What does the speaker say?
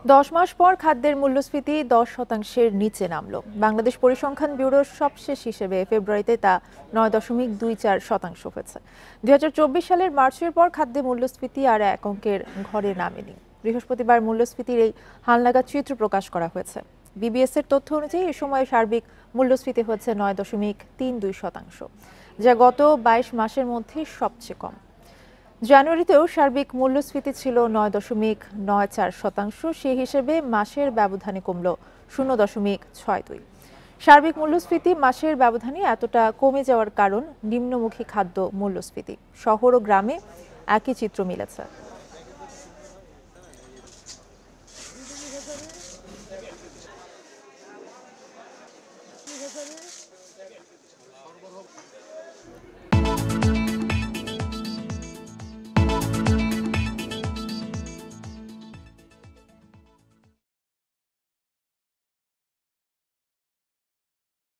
10 মাস পর খাদ্যের মূল্যস্ফীতি 10% নিচে নামল। বাংলাদেশ পরিসংখ্যান ব্যুরোর সবশেষ হিসেবে ফেব্রুয়ারিতে তা 9.24% হয়েছে। 2024 সালের মার্চের পর খাদ্যে মূল্যস্ফীতি আর এক অঙ্কের ঘরে নামেনি। বৃহস্পতিবার মূল্যস্ফীতির এই হালনাগাদ চিত্র প্রকাশ করা হয়েছে। বিবিএস এর তথ্য অনুযায়ী এ সময় সার্বিক মূল্যস্ফীতি হচ্ছে 9.32%, যা গত 22 মাসের মধ্যে সবচেয়ে কম। জানুয়ারিতেও সার্বিক মূল্যস্ফীতি ছিল 9.94%। সেই হিসেবে মাসের ব্যবধানে কমল 0.62। সার্বিক মূল্যস্ফীতি মাসের ব্যবধানে এতটা কমে যাওয়ার কারণ নিম্নমুখী খাদ্য মূল্যস্ফীতি। শহর ও গ্রামে একই চিত্র মিলেছে।